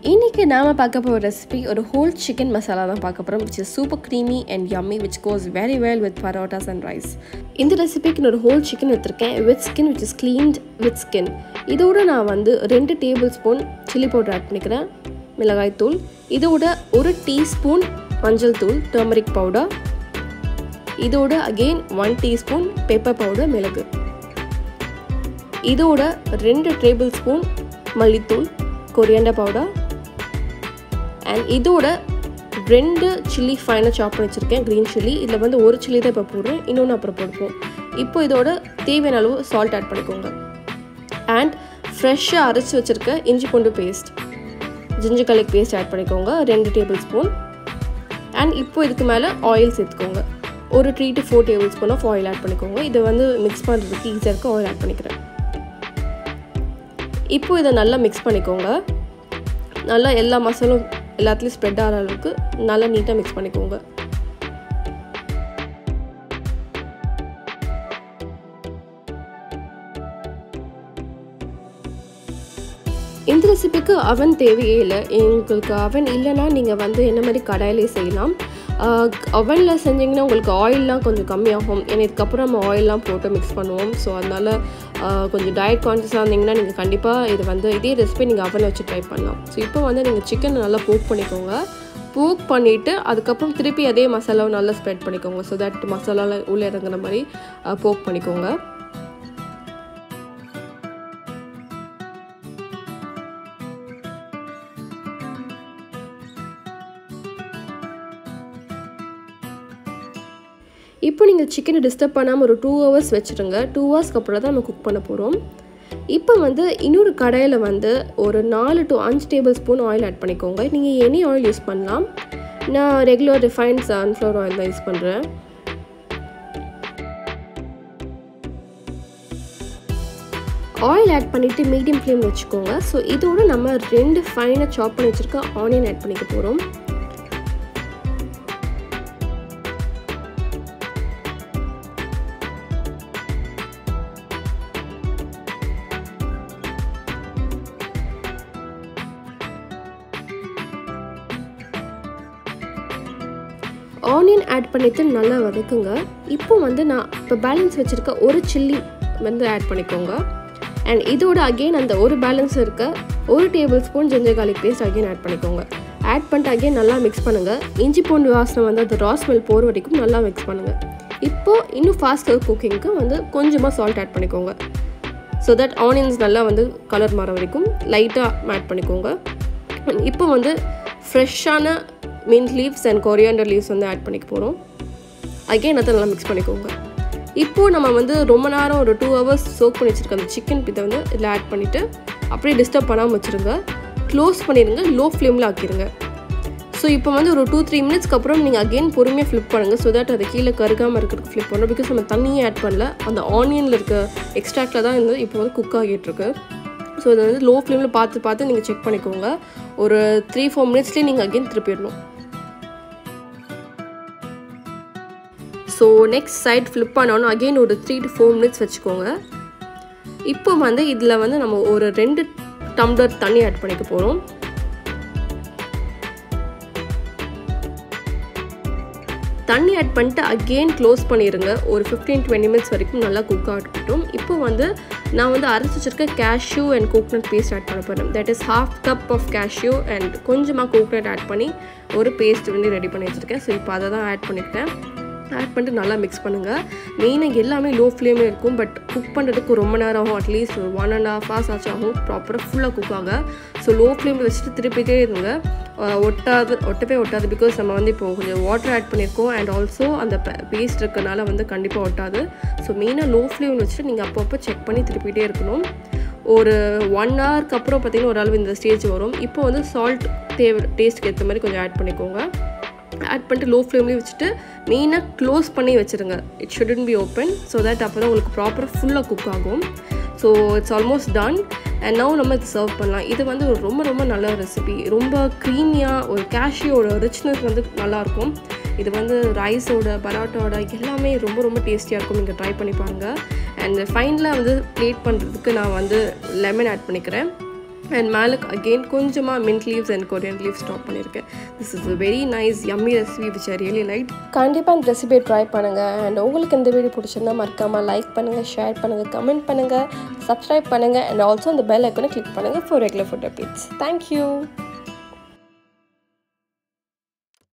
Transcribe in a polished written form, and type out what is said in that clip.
இன்னைக்கு நாம பார்க்க போற ரெசிபி ஒரு whole chicken masala தான் பார்க்க போறோம், which is super creamy and yummy, which goes very well with parathas and rice. இந்த ரெசிபிக்கு நான் ஒரு whole chicken எடுத்துர்க்கேன் with skin, which is cleaned with skin. இதோட நான் வந்து 2 டேபிள்ஸ்பூன் chili powder ஆட் பண்ணிக்கிறேன், மிளகாய் தூள். இதோட 1 டீஸ்பூன் மஞ்சள் தூள் turmeric powder. இதோட again 1 டீஸ்பூன் pepper powder மிளகு. இதோட 2 டேபிள்ஸ்பூன் மல்லித்தூள் coriander powder. And இதோட 2 chili ஃபைனா சாப் பண்ணி வச்சிருக்கேன், green chili. இதுல வந்து ஒரு chili தான் இப்ப போடுறேன், இன்னொன்னு அப்புறம் போடுவோம். இப்போ இதோட தேவையான அளவு salt ஆட் பண்ணிக்கோங்க. And ஃப்ரெஷ்ஷா அரைச்சு வச்சிருக்க இஞ்சி பூண்டு paste, ginger garlic paste add பண்ணிக்கோங்க 2 டேபிள்ஸ்பூன். And இப்போ இதுக்கு மேல ஆயில் சேர்த்துக்கோங்க, ஒரு 3 to 4 tablespoon of oil add பண்ணிக்கோங்க. இதை வந்து மிக்ஸ் பண்றதுக்கு ஈஸியா இருக்க ஆயில் ஆட் பண்ணிக்கிறேன். இப்போ இதை நல்லா மிக்ஸ் பண்ணிக்கோங்க. நல்லா எல்லா மசாலும் எல்லாத்துலயும் ஸ்ப்ரெட் ஆகிற அளவுக்கு நல்லா நீட்டா மிக்ஸ் பண்ணிக்கோங்க. இந்த ரெசிபிக்கு அவன் தேவையே இல்லை. உங்களுக்கு அவன் இல்லைன்னா நீங்கள் வந்து என்ன மாதிரி கடாயிலே செய்யலாம். அவனில் செஞ்சிங்கன்னா உங்களுக்கு ஆயிலெலாம் கொஞ்சம் கம்மியாகும், ஏன்னா இதுக்கப்புறம் நம்ம ஆயிலெலாம் போட்டு மிக்ஸ் பண்ணுவோம். ஸோ அதனால் கொஞ்சம் டயட் கான்ஷியஸாக இருந்தீங்கன்னா நீங்கள் கண்டிப்பாக இது வந்து இதே ரெசிபி நீங்கள் அவனில் வச்சு ட்ரை பண்ணலாம். ஸோ இப்போ வந்து நீங்கள் சிக்கனை நல்லா போக் பண்ணிக்கோங்க. போக் பண்ணிவிட்டு அதுக்கப்புறம் திருப்பி அதே மசாலாவை நல்லா ஸ்ப்ரெட் பண்ணிக்கோங்க. ஸோ தட் மசாலாவில் உள்ளே இறங்குற மாதிரி போக் பண்ணிக்கோங்க. இப்போ நீங்கள் சிக்கனை டிஸ்டர்ப் பண்ணாமல் ஒரு 2 hours வச்சுருங்க. 2 hours அப்புறம் தான் நம்ம குக் பண்ண போகிறோம். இப்போ வந்து இன்னொரு கடாயில் வந்து ஒரு 4 to 5 டேபிள்ஸ்பூன் ஆயில் ஆட் பண்ணிக்கோங்க. நீங்கள் எனி ஆயில் யூஸ் பண்ணலாம். நான் ரெகுலர் ரிஃபைன்ட் சன்ஃப்ளவர் ஆயில் தான் யூஸ் பண்ணுறேன். ஆயில் ஆட் பண்ணிவிட்டு மீடியம் ஃப்ளேம் வச்சுக்கோங்க. ஸோ இதோட நம்ம 2 ஃபைனாக சாப் பண்ணி வச்சுருக்க ஆனியன் ஆட் பண்ணிக்க போகிறோம். ஆனியன் ஆட் பண்ணிவிட்டு நல்லா வதக்குங்க. இப்போ வந்து நான் இப்போ பேலன்ஸ் வச்சுருக்க ஒரு சில்லி வந்து ஆட் பண்ணிக்கோங்க. அண்ட் இதோட அகெயின் அந்த ஒரு பேலன்ஸ் இருக்க 1 tablespoon ginger garlic paste again add பண்ணிக்கோங்க. ஆட் பண்ணிட்டு அகெயின் நல்லா மிக்ஸ் பண்ணுங்கள். இஞ்சி பூண்டு வாசனை வந்து அந்த ரா ஸ்மெல் போகிற வரைக்கும் நல்லா மிக்ஸ் பண்ணுங்கள். இப்போது இன்னும் ஃபாஸ்ட்டாக குக்கிங்க்கு வந்து கொஞ்சமாக சால்ட் ஆட் பண்ணிக்கோங்க. ஸோ தட் ஆனியன்ஸ் நல்லா வந்து கலர் மாற வரைக்கும் லைட்டாக ஆட் பண்ணிக்கோங்க. இப்போ வந்து ஃப்ரெஷ்ஷான mint leaves and coriander leaves வந்து ஆட் பண்ணிக்க போகிறோம். அகெயின் அதை நல்லா மிக்ஸ் பண்ணிக்கோங்க. இப்போது நம்ம வந்து ரொம்ப நேரம் ஒரு 2 hours சோக் பண்ணி வச்சுருக்க அந்த சிக்கன் பித்தை வந்து இதில் ஆட் பண்ணிவிட்டு அப்படியே டிஸ்டர்ப் பண்ணாமல் வச்சுருங்க. க்ளோஸ் பண்ணிடுங்க, லோ ஃப்ளேமில் ஆக்கிடுங்க. ஸோ இப்போ வந்து ஒரு 2-3 மினிட்ஸ்க்கு அப்புறம் நீங்கள் அகெயின் பொறுமையாக ஃப்ளிப் பண்ணுங்கள். ஸோ தட் அது கீழே கருகாமல் இருக்கிறதுக்கு ஃப்ளிப் பண்ணணும். பிகாஸ் நம்ம தண்ணியே ஆட் பண்ணல, அந்த ஆனியனில் இருக்க எக்ஸ்ட்ராக்டில் தான் வந்து இப்போ வந்து குக் ஆகிட்டுருக்கு. ஸோ இதை வந்து லோ ஃப்ளேமில் பார்த்து நீங்கள் செக் பண்ணிக்கோங்க. ஒரு 3-4 மினிட்ஸ்லேயே நீங்கள் அகெயின் திருப்பிடணும். ஸோ நெக்ஸ்ட் சைட் ஃப்ளிப் பண்ணோன்னா அகெயின் ஒரு 3 to 4 மினிட்ஸ் வச்சுக்கோங்க. இப்போ வந்து இதில் வந்து நம்ம ஒரு 2 டம்ளர் தண்ணி ஆட் பண்ணிக்க போகிறோம். தண்ணி ஆட் பண்ணிட்டு அகெயின் க்ளோஸ் பண்ணிடுங்க. ஒரு 15-20 மினிட்ஸ் வரைக்கும் நல்லா குக் ஆகட்டும். இப்போ வந்து நான் வந்து அரைச்சி வச்சுருக்க cashew and coconut paste add பண்ண போகிறேன். That is 1/2 cup of cashew and கொஞ்சமாக கோக்னட் ஆட் பண்ணி ஒரு பேஸ்ட் வந்து ரெடி பண்ணி வச்சுருக்கேன். ஸோ இப்போ அதை தான் ஆட் பண்ணிக்கிட்டேன். ஆட் பண்ணிட்டு நல்லா மிக்ஸ் பண்ணுங்கள். மெயினாக எல்லாமே லோ ஃப்ளேமே இருக்கும், பட் குக் பண்ணுறதுக்கு ரொம்ப நேரம் ஆகும். அட்லீஸ்ட் ஒரு 1.5 hours ஆச்சு ஆகும் ப்ராப்பராக ஃபுல்லாக குக் ஆக. ஸோ லோ ஃப்ளேமில் வச்சுட்டு திருப்பிட்டே இருங்க. ஒட்டவே ஒட்டாது. பிகாஸ் நம்ம வந்து இப்போ கொஞ்சம் வாட்டர் ஆட் பண்ணியிருக்கோம் அண்ட் ஆல்சோ அந்த பேஸ்ட் இருக்கனால வந்து கண்டிப்பாக ஒட்டாது. ஸோ மெயினாக லோ ஃப்ளேமில் வச்சுட்டு நீங்கள் அப்பப்போ செக் பண்ணி திருப்பிட்டே இருக்கணும். ஒரு 1 hourக்கு அப்புறம் பார்த்திங்கன்னா ஒரு அளவு இந்த ஸ்டேஜ் வரும். இப்போ வந்து சால்ட் டேஸ்ட்டுக்கு ஏற்ற மாதிரி கொஞ்சம் ஆட் பண்ணிக்கோங்க. ஆட் பண்ணிட்டு லோ ஃப்ளேம்லேயே வச்சுட்டு மெயினாக க்ளோஸ் பண்ணி வச்சுருங்க. It shouldn't be open. So that அப்போ தான் உங்களுக்கு ப்ராப்பராக ஃபுல்லாக குக் ஆகும். So it's almost done. And now நம்ம இது சர்வ் பண்ணலாம். இது வந்து ஒரு ரொம்ப நல்ல ரெசிபி. ரொம்ப க்ரீமியாக ஒரு கேஷ்யூவோட ரிச்னஸ் வந்து நல்லாயிருக்கும். இது வந்து ரைஸோட பரோட்டாவோட எல்லாமே ரொம்ப டேஸ்டியாக இருக்கும். நீங்கள் ட்ரை பண்ணி பாருங்கள். அண்ட் ஃபைனலாக வந்து பிளேட் பண்ணுறதுக்கு நான் வந்து லெமன் ஆட் பண்ணிக்கிறேன். அண்ட் மேலுக்கு அகெயின் கொஞ்சமாக mint leaves and coriander leaves top பண்ணியிருக்கேன். This is a very nice yummy recipe which I really liked. கண்டிப்பாக இந்த ரெசிபியை ட்ரை பண்ணுங்கள். அண்ட் உங்களுக்கு இந்த வீடியோ பிடிச்சிருந்தா மறக்காமல் லைக் பண்ணுங்கள், ஷேர் பண்ணுங்கள், கமெண்ட் பண்ணுங்கள், சப்ஸ்கிரைப் பண்ணுங்கள், அண்ட் ஆல்சோ அந்த பெல் ஐக்கனை கிளிக் பண்ணுங்கள் for regular food updates. Thank you.